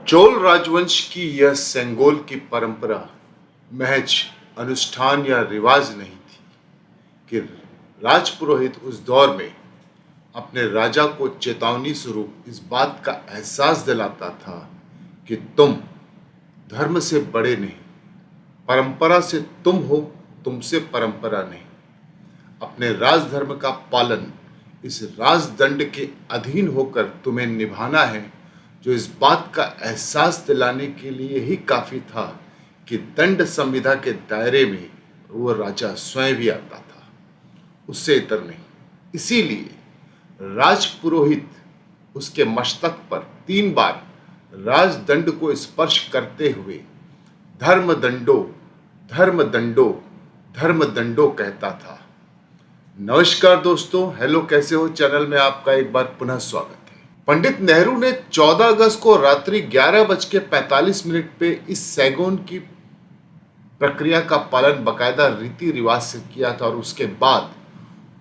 चोल राजवंश की यह सेंगोल की परंपरा महज अनुष्ठान या रिवाज नहीं थी कि राजपुरोहित उस दौर में अपने राजा को चेतावनी स्वरूप इस बात का एहसास दिलाता था कि तुम धर्म से बड़े नहीं, परंपरा से तुम हो, तुमसे परंपरा नहीं। अपने राजधर्म का पालन इस राजदंड के अधीन होकर तुम्हें निभाना है, जो इस बात का एहसास दिलाने के लिए ही काफी था कि दंड संविधा के दायरे में वो राजा स्वयं भी आता था, उससे इतर नहीं। इसीलिए राजपुरोहित उसके मस्तक पर 3 बार राजदंड को स्पर्श करते हुए धर्मदंडो धर्मदंडो धर्मदंडो कहता था। नमस्कार दोस्तों, हेलो, कैसे हो? चैनल में आपका एक बार पुनः स्वागत है। पंडित नेहरू ने 14 अगस्त को रात्रि 11:45 पे इस सैगोन की प्रक्रिया का पालन बाकायदा रीति रिवाज से किया था और उसके बाद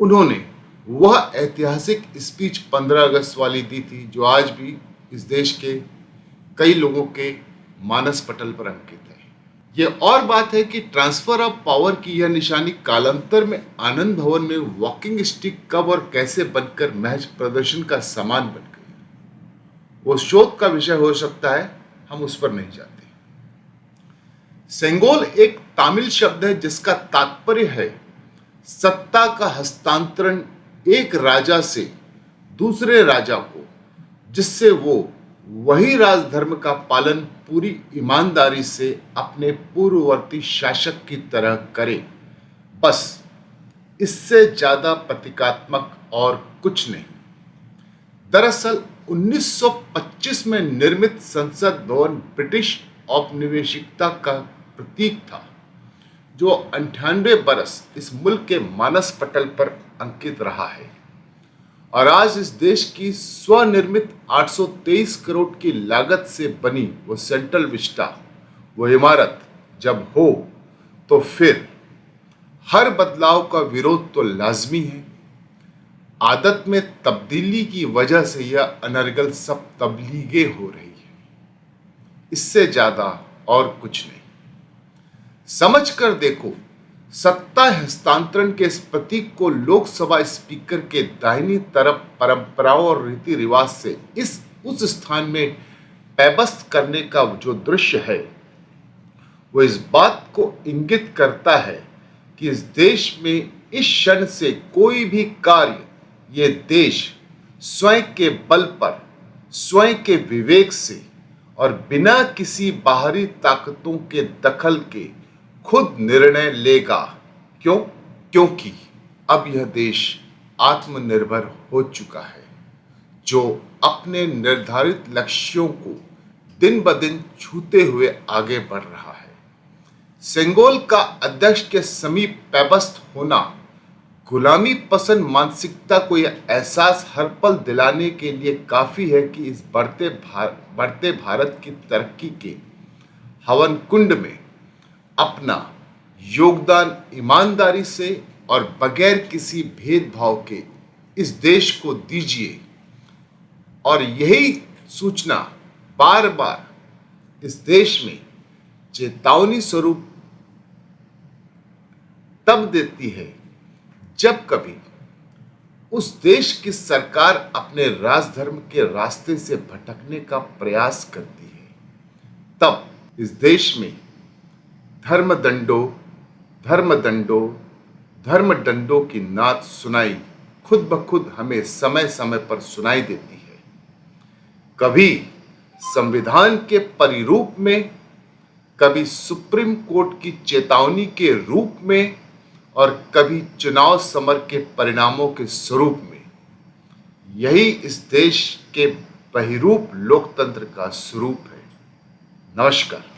उन्होंने वह ऐतिहासिक स्पीच 15 अगस्त वाली दी थी, जो आज भी इस देश के कई लोगों के मानस पटल पर अंकित है। यह और बात है कि ट्रांसफर ऑफ पावर की यह निशानी कालांतर में आनंद भवन में वॉकिंग स्टिक कब और कैसे बनकर महज प्रदर्शन का सामान बन गई, वो शोध का विषय हो सकता है, हम उस पर नहीं जाते। सेंगोल एक तमिल शब्द है जिसका तात्पर्य है सत्ता का हस्तांतरण एक राजा से दूसरे राजा को, जिससे वो वही राजधर्म का पालन पूरी ईमानदारी से अपने पूर्ववर्ती शासक की तरह करे। बस इससे ज्यादा प्रतीकात्मक और कुछ नहीं। दरअसल 1925 में निर्मित संसद भवन ब्रिटिश औपनिवेशिकता का प्रतीक था, जो 98 बरस इस मुल्क के मानस पटल पर अंकित रहा है। और आज इस देश की स्वनिर्मित 823 करोड़ की लागत से बनी वो सेंट्रल विस्टा, वो इमारत जब हो तो फिर हर बदलाव का विरोध तो लाजमी है। आदत में तब्दीली की वजह से यह अनर्गल सब तब्लीगे हो रही है, इससे ज्यादा और कुछ नहीं। समझ कर देखो, सत्ता हस्तांतरण के इस प्रतीक को लोकसभा स्पीकर के दाहिनी तरफ परंपराओं और रीति रिवाज से उस स्थान में पैबस्त करने का जो दृश्य है, वो इस बात को इंगित करता है कि इस देश में इस क्षण से कोई भी कार्य ये देश स्वयं के बल पर, स्वयं के विवेक से और बिना किसी बाहरी ताकतों के दखल के खुद निर्णय लेगा। क्यों? क्योंकि अब यह देश आत्मनिर्भर हो चुका है, जो अपने निर्धारित लक्ष्यों को दिन ब दिन छूते हुए आगे बढ़ रहा है। सेंगोल का अध्यक्ष के समीप पैबस्त होना गुलामी पसंद मानसिकता को यह एहसास हर पल दिलाने के लिए काफी है कि इस बढ़ते भारत की तरक्की के हवन कुंड में अपना योगदान ईमानदारी से और बगैर किसी भेदभाव के इस देश को दीजिए। और यही सूचना बार बार इस देश में चेतावनी स्वरूप तब देती है जब कभी उस देश की सरकार अपने राजधर्म के रास्ते से भटकने का प्रयास करती है। तब इस देश में धर्मदंडो धर्मदंडो धर्मदंडो की नाद सुनाई खुद ब खुद हमें समय समय पर सुनाई देती है। कभी संविधान के परिरूप में, कभी सुप्रीम कोर्ट की चेतावनी के रूप में और कभी चुनाव समर के परिणामों के स्वरूप में। यही इस देश के बहिरूप लोकतंत्र का स्वरूप है। नमस्कार।